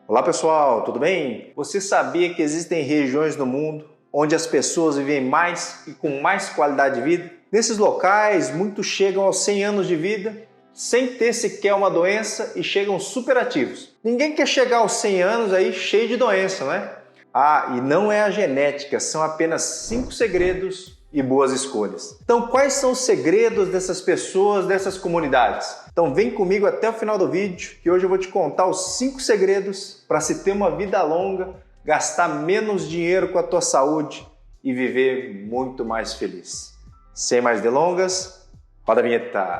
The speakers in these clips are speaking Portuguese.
Olá pessoal, tudo bem? Você sabia que existem regiões no mundo onde as pessoas vivem mais e com mais qualidade de vida? Nesses locais, muitos chegam aos 100 anos de vida sem ter sequer uma doença e chegam super ativos. Ninguém quer chegar aos 100 anos aí cheio de doença, né? E não é a genética, são apenas 5 segredos e boas escolhas. Então, quais são os segredos dessas pessoas, dessas comunidades? Então, vem comigo até o final do vídeo, que hoje eu vou te contar os 5 segredos para se ter uma vida longa, gastar menos dinheiro com a tua saúde e viver muito mais feliz. Sem mais delongas, roda a vinheta!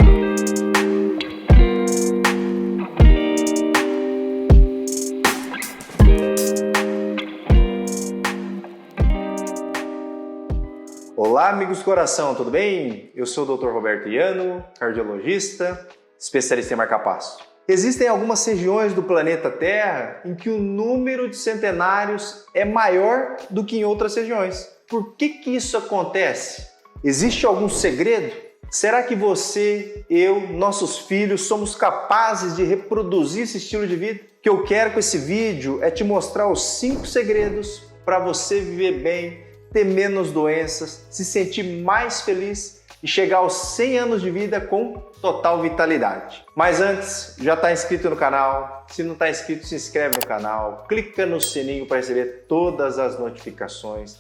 Olá, amigos do coração, tudo bem? Eu sou o Dr. Roberto Iano, cardiologista, especialista em marca-passo. Existem algumas regiões do planeta Terra em que o número de centenários é maior do que em outras regiões. Por que isso acontece? Existe algum segredo? Será que você, eu, nossos filhos somos capazes de reproduzir esse estilo de vida? O que eu quero com esse vídeo é te mostrar os 5 segredos para você viver bem, ter menos doenças, se sentir mais feliz e chegar aos 100 anos de vida com total vitalidade. Mas antes, já está inscrito no canal? Se não está inscrito, se inscreve no canal, clica no sininho para receber todas as notificações.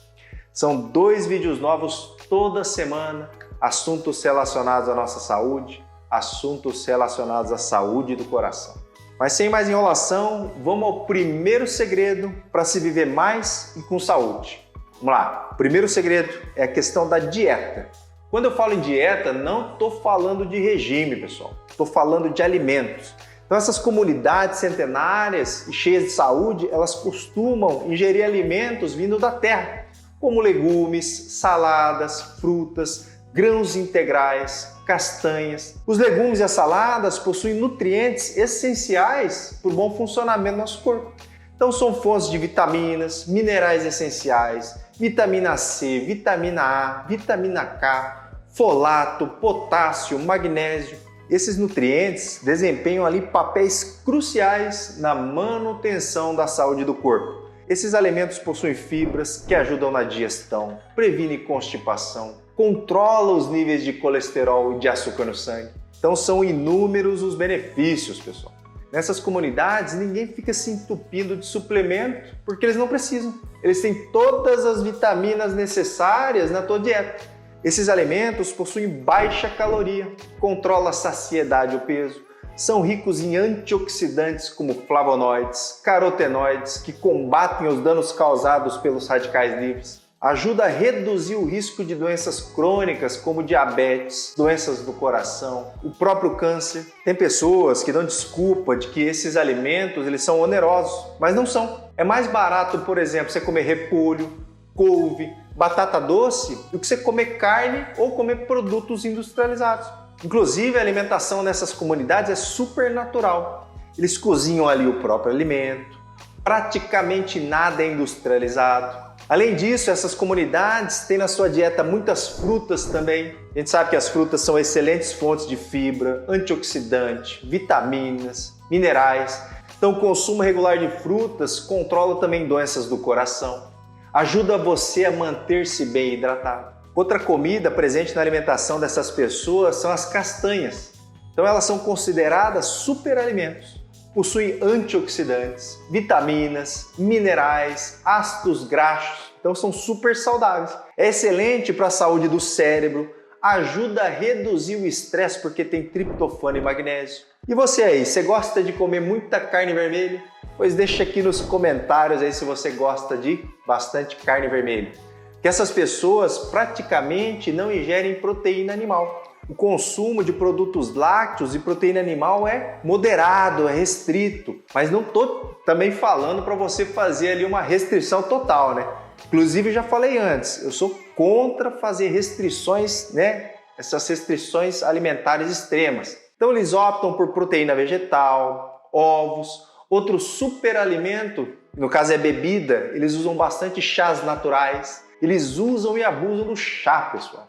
São 2 vídeos novos toda semana, assuntos relacionados à nossa saúde, assuntos relacionados à saúde do coração. Mas sem mais enrolação, vamos ao primeiro segredo para se viver mais e com saúde. Vamos lá, o primeiro segredo é a questão da dieta. Quando eu falo em dieta, não estou falando de regime, pessoal. Estou falando de alimentos. Então essas comunidades centenárias e cheias de saúde, elas costumam ingerir alimentos vindo da terra, como legumes, saladas, frutas, grãos integrais, castanhas. Os legumes e as saladas possuem nutrientes essenciais para o bom funcionamento do nosso corpo. Então são fontes de vitaminas, minerais essenciais, vitamina C, vitamina A, vitamina K, folato, potássio, magnésio. Esses nutrientes desempenham ali papéis cruciais na manutenção da saúde do corpo. Esses alimentos possuem fibras que ajudam na digestão, previnem constipação, controlam os níveis de colesterol e de açúcar no sangue. Então são inúmeros os benefícios, pessoal. Nessas comunidades, ninguém fica se entupindo de suplemento porque eles não precisam. Eles têm todas as vitaminas necessárias na tua dieta. Esses alimentos possuem baixa caloria, controlam a saciedade e o peso, são ricos em antioxidantes como flavonoides, carotenoides, que combatem os danos causados pelos radicais livres. Ajuda a reduzir o risco de doenças crônicas como diabetes, doenças do coração, o próprio câncer. Tem pessoas que dão desculpa de que esses alimentos eles são onerosos, mas não são. É mais barato, por exemplo, você comer repolho, couve, batata doce do que você comer carne ou comer produtos industrializados. Inclusive, a alimentação nessas comunidades é super natural. Eles cozinham ali o próprio alimento, praticamente nada é industrializado. Além disso, essas comunidades têm na sua dieta muitas frutas também. A gente sabe que as frutas são excelentes fontes de fibra, antioxidante, vitaminas, minerais. Então, o consumo regular de frutas controla também doenças do coração. Ajuda você a manter-se bem hidratado. Outra comida presente na alimentação dessas pessoas são as castanhas. Então, elas são consideradas superalimentos. Possui antioxidantes, vitaminas, minerais, ácidos graxos, então são super saudáveis. É excelente para a saúde do cérebro, ajuda a reduzir o estresse porque tem triptofano e magnésio. E você aí, você gosta de comer muita carne vermelha? Pois deixa aqui nos comentários aí se você gosta de bastante carne vermelha. Que essas pessoas praticamente não ingerem proteína animal. O consumo de produtos lácteos e proteína animal é moderado, é restrito, mas não estou também falando para você fazer ali uma restrição total, né? Inclusive, eu já falei antes, eu sou contra fazer restrições, né? Essas restrições alimentares extremas. Então, eles optam por proteína vegetal, ovos, outro superalimento, no caso é bebida, eles usam bastante chás naturais, eles usam e abusam do chá, pessoal.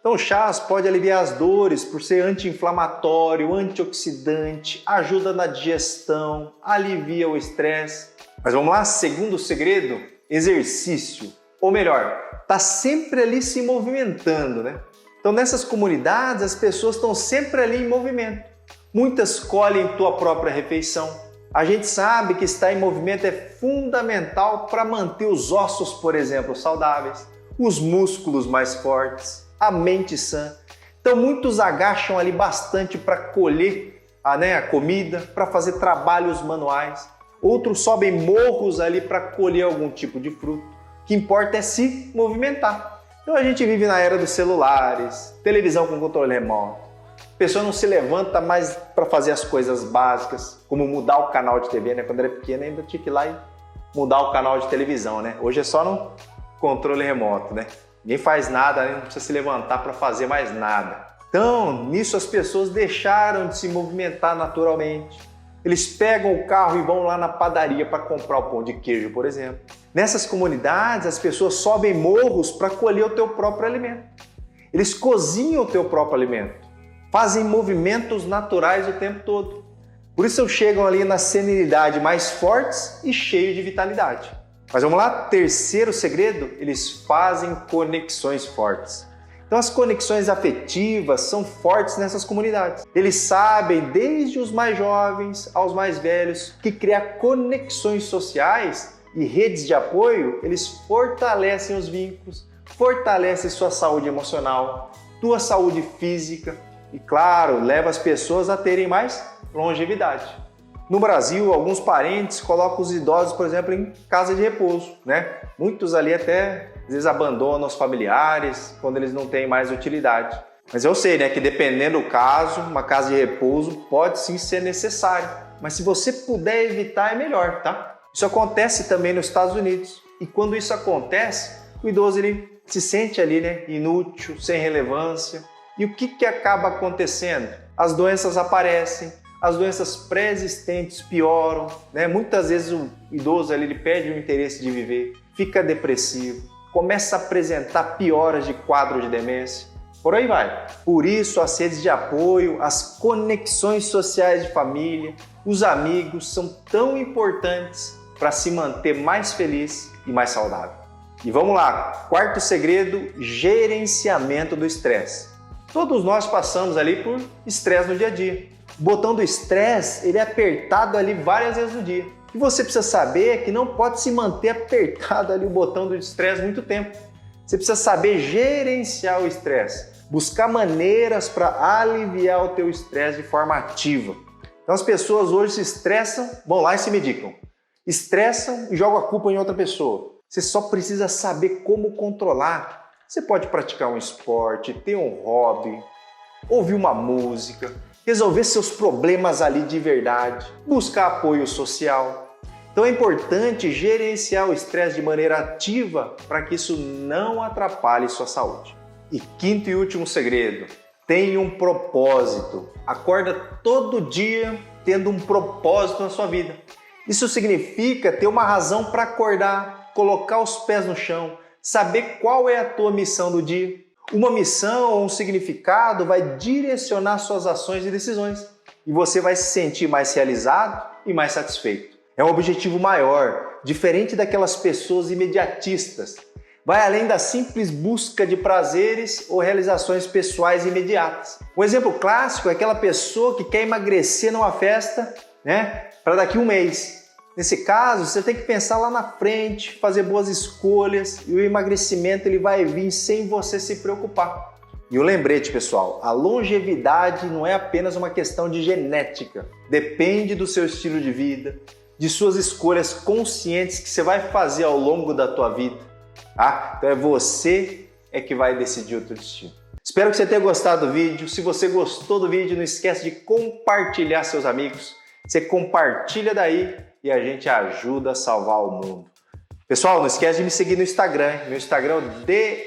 Então o chás pode aliviar as dores por ser anti-inflamatório, antioxidante, ajuda na digestão, alivia o estresse. Mas vamos lá, segundo segredo, exercício. Ou melhor, tá sempre ali se movimentando, né? Então nessas comunidades as pessoas estão sempre ali em movimento. Muitas colhem tua própria refeição. A gente sabe que estar em movimento é fundamental para manter os ossos, por exemplo, saudáveis, os músculos mais fortes, a mente sã. Então muitos agacham ali bastante para colher a comida, para fazer trabalhos manuais. Outros sobem morros ali para colher algum tipo de fruto. O que importa é se movimentar. Então a gente vive na era dos celulares, televisão com controle remoto. A pessoa não se levanta mais para fazer as coisas básicas, como mudar o canal de TV, né? Quando era pequena ainda tinha que ir lá e mudar o canal de televisão, né? Hoje é só no controle remoto, né? Ninguém faz nada, né? Não precisa se levantar para fazer mais nada. Então, nisso as pessoas deixaram de se movimentar naturalmente. Eles pegam o carro e vão lá na padaria para comprar o pão de queijo, por exemplo. Nessas comunidades, as pessoas sobem morros para colher o teu próprio alimento. Eles cozinham o teu próprio alimento. Fazem movimentos naturais o tempo todo. Por isso chegam ali na senilidade mais fortes e cheios de vitalidade. Mas vamos lá, terceiro segredo, eles fazem conexões fortes. Então as conexões afetivas são fortes nessas comunidades. Eles sabem, desde os mais jovens aos mais velhos, que criar conexões sociais e redes de apoio, eles fortalecem os vínculos, fortalecem sua saúde emocional, tua saúde física e, claro, leva as pessoas a terem mais longevidade. No Brasil, alguns parentes colocam os idosos, por exemplo, em casa de repouso, né? Muitos ali até, às vezes, abandonam os familiares quando eles não têm mais utilidade. Mas eu sei, né, que dependendo do caso, uma casa de repouso pode sim ser necessária. Mas se você puder evitar, é melhor, tá? Isso acontece também nos Estados Unidos. E quando isso acontece, o idoso ele se sente ali, né, inútil, sem relevância. E o que acaba acontecendo? As doenças aparecem, as doenças pré-existentes pioram, né? Muitas vezes o idoso ali, ele perde o interesse de viver, fica depressivo, começa a apresentar pioras de quadro de demência. Por aí vai. Por isso, as redes de apoio, as conexões sociais de família, os amigos são tão importantes para se manter mais feliz e mais saudável. E vamos lá, quarto segredo, gerenciamento do estresse. Todos nós passamos ali por estresse no dia a dia. O botão do estresse, ele é apertado ali várias vezes no dia. E você precisa saber que não pode se manter apertado ali o botão do estresse muito tempo. Você precisa saber gerenciar o estresse, buscar maneiras para aliviar o teu estresse de forma ativa. Então as pessoas hoje se estressam, vão lá e se medicam. Estressam e jogam a culpa em outra pessoa. Você só precisa saber como controlar. Você pode praticar um esporte, ter um hobby, ouvir uma música, resolver seus problemas ali de verdade, buscar apoio social. Então é importante gerenciar o estresse de maneira ativa para que isso não atrapalhe sua saúde. E quinto e último segredo, tenha um propósito. Acorda todo dia tendo um propósito na sua vida. Isso significa ter uma razão para acordar, colocar os pés no chão, saber qual é a tua missão do dia. Uma missão ou um significado vai direcionar suas ações e decisões e você vai se sentir mais realizado e mais satisfeito. É um objetivo maior, diferente daquelas pessoas imediatistas. Vai além da simples busca de prazeres ou realizações pessoais imediatas. Um exemplo clássico é aquela pessoa que quer emagrecer numa festa, né, para daqui a um mês. Nesse caso, você tem que pensar lá na frente, fazer boas escolhas e o emagrecimento ele vai vir sem você se preocupar. E o lembrete, pessoal, a longevidade não é apenas uma questão de genética. Depende do seu estilo de vida, de suas escolhas conscientes que você vai fazer ao longo da tua vida. Tá? Então é você que vai decidir o teu destino. Espero que você tenha gostado do vídeo. Se você gostou do vídeo, não esquece de compartilhar seus amigos. Você compartilha daí e a gente ajuda a salvar o mundo. Pessoal, não esquece de me seguir no Instagram. Meu Instagram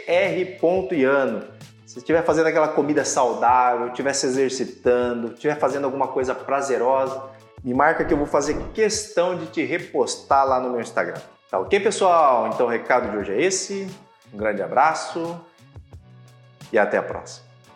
é dr.iano. Se estiver fazendo aquela comida saudável, estiver se exercitando, estiver fazendo alguma coisa prazerosa, me marca que eu vou fazer questão de te repostar lá no meu Instagram. Tá ok, pessoal? Então o recado de hoje é esse. Um grande abraço e até a próxima.